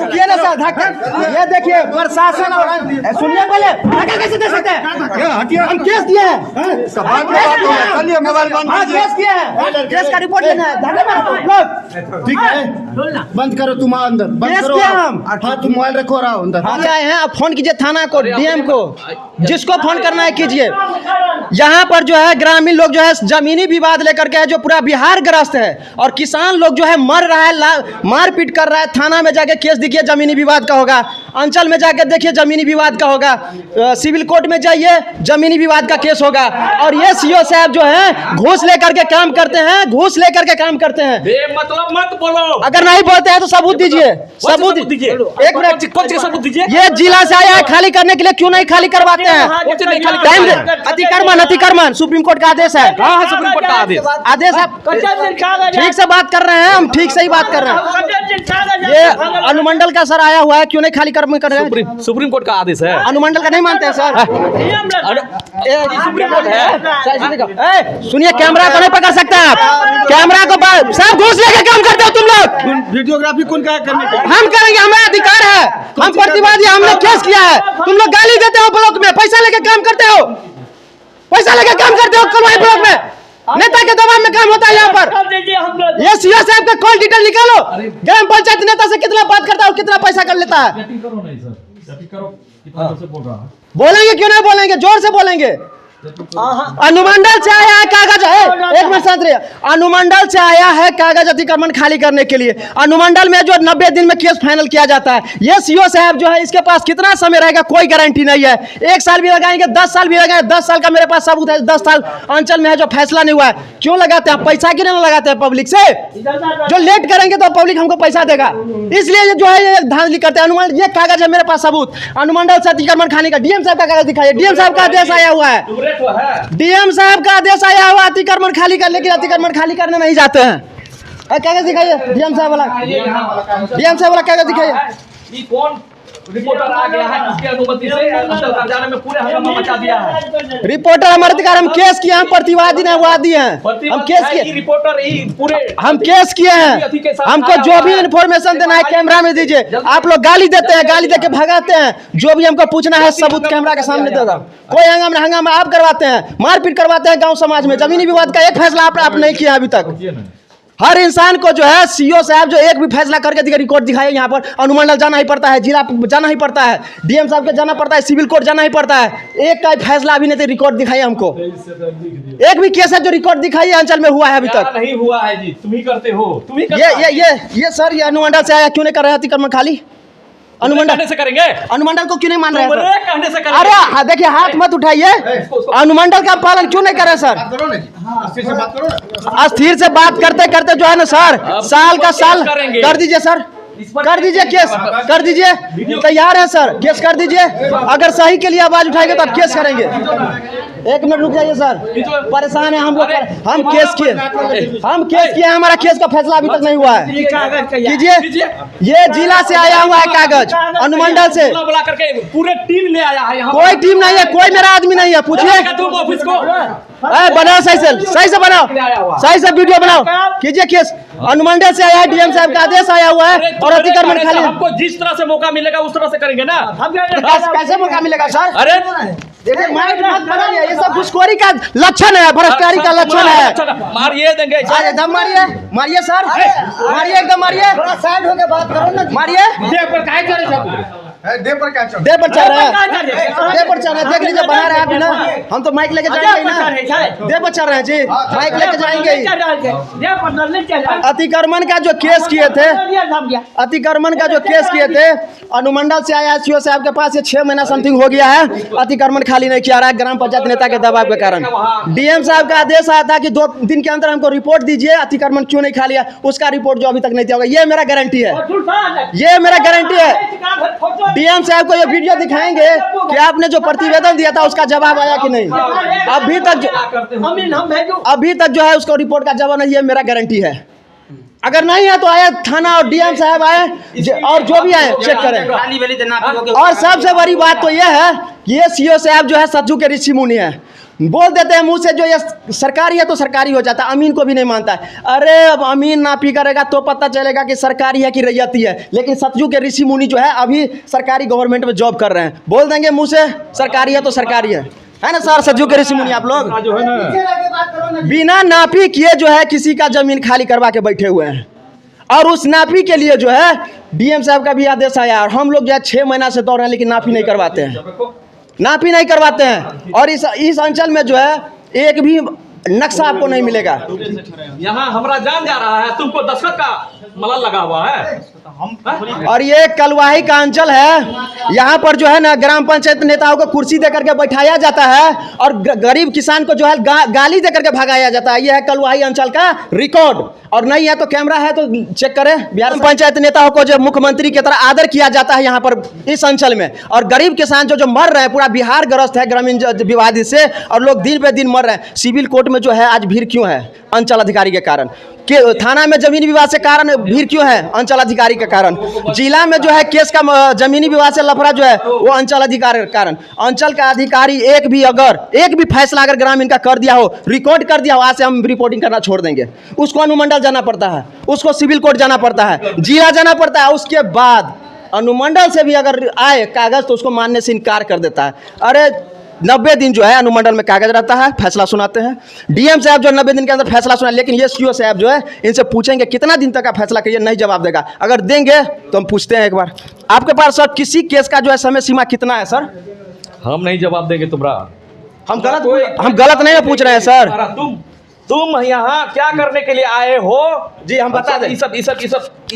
रुकिए ना सर, ये देखिए प्रशासन और सुनिए पहले, धक्का कैसे दे सकते हैं? हम केस दिए हैं, केस किए हैं, केस का रिपोर्ट लेना है। ठीक है, बंद करो तुम अंदर, बंद करो हम। हाँ तुम मोबाइल रखो रहा अंदर। आए हैं, आप फोन कीजिए थाना को, डीएम को, जिसको फोन करना है कीजिए। यहाँ पर जो है ग्रामीण लोग जो है जमीनी विवाद लेकर के है, जो पूरा बिहार ग्रस्त है, और किसान लोग जो है मर रहा है, मारपीट कर रहा है। थाना में जाके केस देखिए जमीनी विवाद का होगा, अंचल में जाके देखिए जमीनी विवाद का होगा, सिविल कोर्ट में जाइए जमीनी विवाद का केस होगा। और ये सीओ साहब जो है घूस लेकर के काम करते हैं, घूस लेकर के काम करते हैं। मतलब मत बोलो, अगर नहीं बोलते हैं तो सबूत दीजिए, सबूत दीजिए। एक मिनट, सबूत दीजिए। ये जिला से आया है खाली करने के लिए, क्यों नहीं खाली करवाते हैं? अतिक्रमण सुप्रीम कोर्ट का आदेश है। सुप्रीम कोर्ट का आदेश आप ठीक से बात कर रहे हैं, हम ठीक से ही बात कर रहे हैं। ये अनुमंडल का सर आया हुआ है, क्यों नहीं खाली कर रहे हैं? सुप्रीम कोर्ट का आदेश है, अनुमंडल का नहीं मानते हैं सर? सुप्रीम कोर्ट है। सुनिए, कैमरा को नहीं पकड़ सकते आप, कैमरा को सब घूस लेके काम करते हो तुम लोग। वीडियोग्राफी कौन क्या करने का? हम करेंगे, हमारा अधिकार है, हम प्रतिवादी, हमने केस किया है। तुम लोग गाली देते हो ब्लॉक में, पैसा लेके काम करते हो, पैसा लेके काम करते हो कलवाई ब्लॉक में। नेता के दबाव में काम होता है यहाँ पर। ये सीओ साहब का कॉल डिटेल निकालो, ग्राम पंचायत नेता से कितना बात करता है और कितना पैसा कर लेता है। बोलेंगे क्यों नहीं बोलेंगे? जोर से बोलेंगे। अनुमंडल से आया है कागज है, एक मिनट साथ रहिए। अनुमंडल से आया है कागज अतिक्रमण खाली करने के लिए। अनुमंडल में जो 90 दिन में केस फाइनल किया जाता है, ये सीओ साहब जो है इसके पास कितना समय रहेगा कोई गारंटी नहीं है। 1 साल भी लगाएंगे, 10 साल भी लगाएंगे। 10 साल का मेरे पास सबूत है, 10 साल अंचल में है जो फैसला नहीं हुआ है। क्यों लगाते हैं? पैसा क्यों नहीं लगाते हैं पब्लिक से? जो लेट करेंगे तो पब्लिक हमको पैसा देगा, इसलिए जो है ये धांधली करते हैं। अनुमंडल, ये कागज है मेरे पास सबूत, अनुमंडल से अतिक्रमण खाने का। डीएम साहब का कागज दिखाइए, डीएम साहब का आदेश आया हुआ है, डीएम साहब का आदेश आया हुआ अतिक्रमण खाली कर, लेकिन अतिक्रमण खाली करने नहीं जाते हैं। कागज दिखाइए, डीएम साहब वाला, डीएम साहब वाला कागज दिखाइए। कौन रिपोर्टर आ गया है जिसकी अनुमति से अंचल कार्यालय में पूरे हंगामा मचा दिया है? रिपोर्टर हमारे अधिकार, हम केस किए हैं, प्रतिवादी ने वादी हैं, हम केस किए, रिपोर्टर पूरे हम केस किए हैं। हमको जो भी इन्फॉर्मेशन देना है कैमरा में दीजिए। आप लोग गाली देते हैं, गाली देके भगाते हैं। जो भी हमको पूछना है सबूत कैमरा के सामने देगा। कोई हंगामा आप करवाते हैं, मारपीट करवाते हैं गाँव समाज में। जमीनी विवाद का एक फैसला आप नहीं किया अभी तक। हर इंसान को जो है सीओ साहब जो एक भी फैसला करके दिखा, रिकॉर्ड दिखाइए। यहाँ पर अनुमंडल जाना ही पड़ता है, जिला जाना ही पड़ता है, डीएम साहब के जाना पड़ता है, सिविल कोर्ट जाना ही पड़ता है। एक का फैसला अभी नहीं, रिकॉर्ड दिखाइए हमको। एक भी केस है जो रिकॉर्ड दिखाइए अंचल में हुआ है अभी तक? नहीं हुआ है जी, तुम ही करते हो, तुम ही ये सर, ये अनुमंडल से आया, क्यों नहीं कर रहे हैं अतिक्रमण खाली? अनुमंडल से करेंगे, अनुमंडल को क्यों नहीं मान रहे हैं? कहने से करेंगे। अरे देखिए, हाथ मत उठाइए। अनुमंडल का पालन क्यों नहीं कर रहे सर? अस्थिर से बात करते करते जो है ना सर, साल का साल कर दीजिए सर, कर दीजिए केस, कर दीजिए। तैयार है सर, केस कर दीजिए। अगर सही के लिए आवाज उठाएंगे तो आप केस करेंगे। एक मिनट रुक जाइए सर, परेशान है हम लोग, हम केस किए, हमारा केस का फैसला अभी तक नहीं हुआ है। कीजिए, ये जिला से आया हुआ है कागज, अनुमंडल से बुला करके पूरे टीम ले आया है यहाँ। कोई टीम नहीं है, कोई मेरा आदमी नहीं है, पूछिए। ऑफिस को बनाओ, सही से बनाओ, सही से वीडियो बनाओ, कीजिए केस। अनुमंडल से आया है, डीएम साहब का आदेश आया हुआ है, और अतिक्रमण खाली। हमको जिस तरह से मौका मिलेगा उस तरह से करेंगे ना। कैसे मौका मिलेगा सर? अरे देखिए, माइक मत बनाइए, ये सब घुसखोरी का लक्षण है, भ्रष्टाचारी का लक्षण है। मारिए देंगे, एकदम मारिए, मारिए सर, मारिए, एकदम मारिए, साइड होके बात करो ना, मारिए। दे पर चल रहा है, दे पर चल रहा है, देख लीजिए, बना रहे हैं आप ना, हम तो माइक लेके जाएंगे ना, दे पर चल रहे हैं जी, माइक लेके जाएंगे। अतिक्रमण का जो केस किए थे, अतिक्रमण का जो केस किए थे, अनुमंडल से आया सीओ साहब के पास, ये 6 महीना समथिंग हो गया है, अतिक्रमण खाली नहीं किया रहा है ग्राम पंचायत नेता के दबाव के कारण। डीएम साहब का आदेश आया था कि 2 दिन के अंदर हमको रिपोर्ट दीजिए, अतिक्रमण क्यों नहीं खा लिया, उसका रिपोर्ट जो अभी तक नहीं दिया होगा। ये मेरा गारंटी है, ये मेरा गारंटी है। डीएम साहब को ये वीडियो दिखाएंगे कि आपने जो प्रतिवेदन दिया था उसका जवाब आया कि नहीं। अभी तक जो है उसको रिपोर्ट का जवाब नहीं है, मेरा गारंटी है। अगर नहीं है तो आए थाना और डीएम साहब आए और जो भी आए चेक करें। और सबसे बड़ी बात तो यह है कि ये सीओ साहब जो है सज्जू के ऋषि मुनि है। बोल देते हैं मुंह से, जो ये सरकारी है तो सरकारी हो जाता है, अमीन को भी नहीं मानता है। अरे अब अमीन नापी करेगा तो पता चलेगा कि सरकारी है कि रैयती है। लेकिन सतयुग के ऋषि मुनि जो है अभी सरकारी गवर्नमेंट में जॉब कर रहे हैं, बोल देंगे मुंह से सरकारी है तो सरकारी है ना सर? सतयुग के ऋषि मुनि आप लोग जो है ना बिना नापी किए जो है किसी का जमीन खाली करवा के बैठे हुए हैं, और उस नापी के लिए जो है डीएम साहब का भी आदेश आया, और हम लोग जो है 6 महीना से दौड़ रहे हैं लेकिन नापी नहीं करवाते हैं, नापी नहीं करवाते हैं। और इस अंचल में जो है एक भी नक्शा आपको नहीं मिलेगा। यहाँ हमारा जान जा रहा है, तुमको दस्तखत का मलल लगा हुआ है। और ये कलवाही का अंचल है, यहाँ पर जो है ना ग्राम पंचायत नेताओं को कुर्सी देकर के बैठाया जाता है और गरीब किसान को जो है गाली देकर के भगाया जाता है। ये है कलवाही अंचल का रिकॉर्ड, और नहीं है तो कैमरा है तो चेक करें। बिहार पंचायत नेताओं को जो मुख्यमंत्री की तरह आदर किया जाता है यहाँ पर इस अंचल में, और गरीब किसान जो मर रहे हैं, पूरा बिहार ग्रस्त है ग्रामीण विवादित से, और लोग दिन पे दिन मर रहे हैं। सिविल कोर्ट में जो है आज भीड़ क्यों है? अंचल अधिकारी के कारण। के थाना में जमीनी विवाद से कारण भीड़ क्यों है? अंचल अधिकारी के कारण। जिला में जो है केस का जमीनी विवाद से लफड़ा जो है वो अंचल अधिकारी के कारण। अंचल का अधिकारी एक भी फैसला अगर ग्रामीण का कर दिया हो, रिकॉर्ड कर दिया हो, आज से हम रिपोर्टिंग करना छोड़ देंगे। उसको अनुमंडल जाना पड़ता है, उसको सिविल कोर्ट जाना पड़ता है, जिला जाना पड़ता है, उसके बाद अनुमंडल से भी अगर आए कागज तो उसको मानने से इनकार कर देता है। अरे 90 दिन जो है अनुमंडल में कागज रहता है, फैसला सुनाते हैं। डीएम साहब जो 90 दिन के अंदर फैसला सुना, लेकिन ये सीओ साहब जो है इनसे पूछेंगे कितना दिन तक का फैसला करिए, नहीं जवाब देगा। अगर देंगे तो हम पूछते हैं एक बार, आपके पास सर किसी केस का जो है समय सीमा कितना है सर? हम नहीं जवाब देंगे तुम्हारा। हम गलत नहीं पूछ रहे हैं सर। तुम यहाँ क्या करने के लिए आए हो? जी हम बता दें, ये सब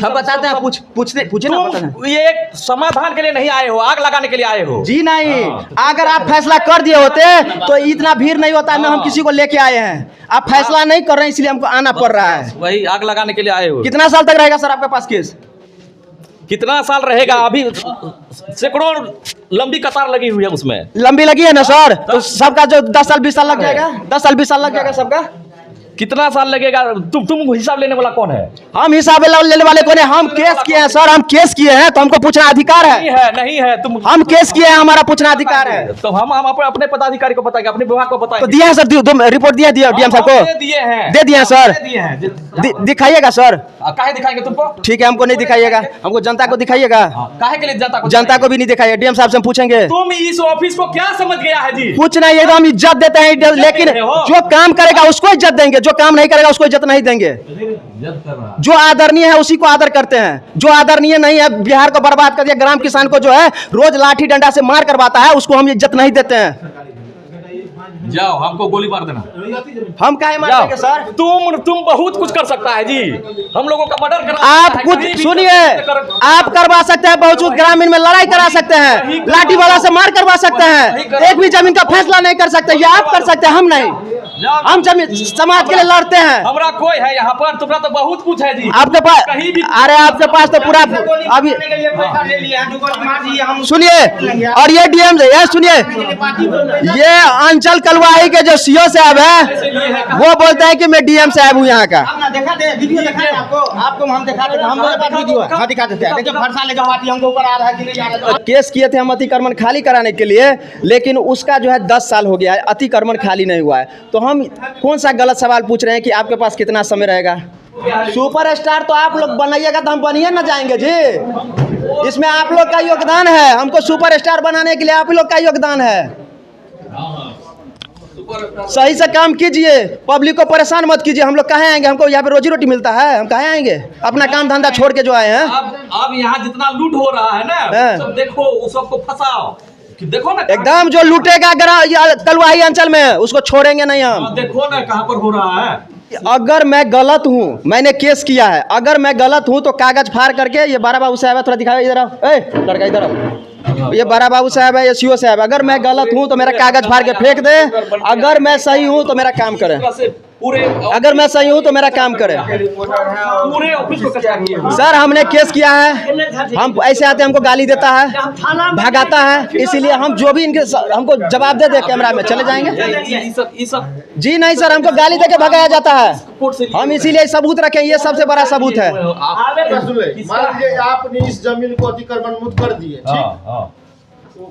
हम बताते हैं, पूछे ना बताते हैं। तुम ये समाधान के लिए नहीं आए हो, आग लगाने के लिए आए हो। जी नहीं, अगर आप फैसला कर दिए होते तो इतना भीड़ नहीं होता। हम किसी को लेके आए हैं, आप फैसला नहीं कर रहे हैं इसलिए हमको आना पड़ रहा है। वही आग लगाने के लिए आए हो। कितना साल तक रहेगा सर आपके पास केस? कितना साल रहेगा? अभी सैकड़ों लंबी कतार लगी हुई है, उसमें लंबी लगी है ना सर, तो सबका जो 10 साल 20 साल लग जाएगा, 10 साल 20 साल लग जाएगा सबका। कितना साल लगेगा? तुम हिसाब लेने वाला कौन है? हम हिसाब लेने वाले कौन है? हम केस किए हैं सर, हम केस किए हैं तो हमको पूछना अधिकार है। नहीं है तुम। हम केस किए हैं, हमारा पूछना अधिकार है। तो हम अपने पदाधिकारी को बताएंगे, अपने विभाग को बताएंगे। तो दिया है सर, रिपोर्ट दिया डीएम साहब को? दिए हैं, दे दिए हैं सर। दिखाइएगा सर। काहे दिखाएंगे तुमको? ठीक है, हमको नहीं दिखाइएगा, हमको जनता को दिखाइएगा। काहे के लिए जनता को भी नहीं दिखाइए, डीएम साहब से हम पूछेंगे। तुम इस ऑफिस को क्या समझ गया है जी? कुछ नहीं, ये तो हम इज्जत देते हैं, लेकिन जो काम करेगा उसको इज्जत देंगे, जो काम नहीं करेगा उसको इज्जत नहीं देंगे। जो आदरणीय है उसी को आदर करते हैं, जो आदरणीय नहीं है बिहार को बर्बाद कर दिया, ग्राम किसान को जो है रोज लाठी डंडा से मार करवाता है, उसको हम इज्जत नहीं देते हैं। जाओ, हमको गोली मार देना। हम काहे मारेंगे सर? तुम बहुत कुछ कर सकता है जी, हम लोगों का मर्डर करा। आप कुछ सुनिए, आप करवा सकते हैं, बहुत कुछ ग्रामीण में लड़ाई करा सकते हैं, लाठी वाला से मार करवा सकते हैं, एक भी जमीन का फैसला नहीं कर सकते, ये आप कर सकते हैं, हम नहीं। हम जमीन समाज के लिए लड़ते हैं। हमारा कोई है यहाँ पर? तुम्हारा तो बहुत कुछ है जी आपके पास। अरे आपके पास तो पूरा अभी सुनिए, और ये डीएम ये सुनिए, ये अंचल कलवाही के जो सीओ साहब है वो बोलते हैं कि मैं डीएम साहब हूँ यहाँ का। दिखा दे वीडियो, आपको हम दिखा देते, हमारे पास वीडियो है, हाँ दिखा देते हैं। देखिए फरसा लेकर पार्टी हमको ऊपर आ रहा है कि नहीं आ रहा है। केस किए थे हम अतिक्रमण खाली कराने के लिए, लेकिन उसका जो है 10 साल हो गया है, अतिक्रमण खाली नहीं हुआ है। तो हम कौन सा गलत सवाल पूछ रहे हैं कि आपके पास कितना समय रहेगा? सुपरस्टार तो आप लोग बनाइएगा तो हम बनिए ना जाएंगे जी, इसमें आप लोग का योगदान है। हमको सुपरस्टार बनाने के लिए आप लोग का योगदान है। सही से काम कीजिए, पब्लिक को परेशान मत कीजिए। हम लोग कहाँ आएंगे? हमको यहाँ पे रोजी रोटी मिलता है, हम कहाँ आएंगे? अपना काम धंधा छोड़ के जो आए हैं। अब यहाँ जितना लूट हो रहा है ना, सब देखो, उस सबको फंसाओ। देखो ना, एकदम जो लूटेगा कलवाही अंचल में उसको छोड़ेंगे नहीं हम। देखो ना कहाँ पर हो रहा है। अगर मैं गलत हूँ, मैंने केस किया है, अगर मैं गलत हूँ तो कागज फाड़ करके, ये बारा बाबू साहब है, थोड़ा दिखाओ इधर आओ, लड़का इधर आओ, ये बारा बाबू साहब है, ये सीओ साहब। अगर मैं गलत हूँ तो मेरा कागज फाड़ के फेंक दे, अगर मैं सही हूँ तो मेरा काम करे, अगर मैं सही हूँ तो मेरा काम करे। पूरे ऑफिस को सर हमने केस किया है, हम ऐसे आते हमको गाली देता है, भगाता है, इसीलिए हम जो भी इनके हमको जवाब दे दे कैमरा में चले जाएंगे। जी नहीं सर, हमको गाली देके भगाया जाता है, हम इसीलिए सबूत रखें, ये सबसे बड़ा सबूत है। मान लीजिए आपने इस जमीन को अतिक्रमण मुक्त कर दिए, ठीक,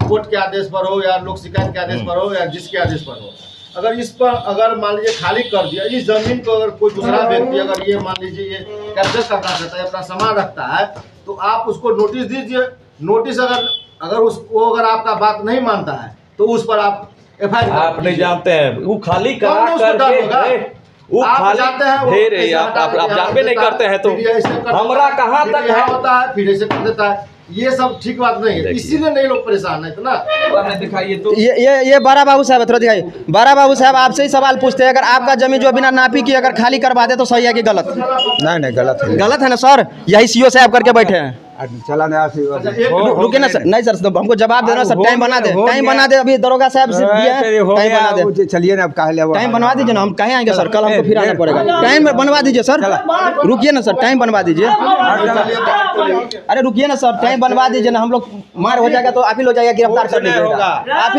कोर्ट के आदेश पर हो या लोक शिकायत के आदेश पर हो या जिसके आदेश पर हो, अगर इस पर अगर मान लीजिए खाली कर दिया, इस जमीन को अगर कोई दूसरा व्यक्ति अगर ये मान लीजिए ये कैप्चर करना चाहता है, अपना सामान रखता है, तो आप उसको नोटिस दीजिए। नोटिस अगर उसको अगर आपका बात नहीं मानता है तो उस पर आप FIR आप नहीं जानते हैं वो खाली करा कौन उसको डर होगा? करके वो आप खाली जानते हैं वो फिर ऐसे आप हटा के यहाँ जानबे नहीं देता है, करते हैं तो फिर ये ऐसे कर देता हमरा है, कहाँ फिर तक यहाँ है होता है, फिर ऐसे कर देता है। ये सब ठीक बात नहीं है, देखिए। इसीलिए नहीं लोग परेशान है इतना। आपने दिखाइए तो ये बड़ा बाबू साहब है, थोड़ा दिखाइए। बड़ा बाबू साहब आपसे ही सवाल पूछते हैं, अगर आपका जमीन जो बिना नापी की अगर खाली करवा दे तो सही है कि गलत? नहीं गलत है। गलत है ना सर? यही CO साहब करके बैठे हैं। चला नहीं अच्छा, एक मिनट, रुके ना सर, नहीं सर, तो हमको जवाब देना सर, टाइम बना दे, टाइम बना दे, अभी दरोगा साहब से दिया है, टाइम बना दे, चलिए ना, अब कहा ले टाइम बनवा दीजिए ना, हम कहीं आएंगे सर, कल हमको फिर आना पड़ेगा। टाइम बनवा दीजिए सर, रुकिए ना सर, टाइम बनवा दीजिए। अरे रुकिए ना सर, टाइम बनवा दीजिए ना, हम लोग मार हो जाएगा तो आप ही लोग जाएगा गिरफ्तार करने, आप ही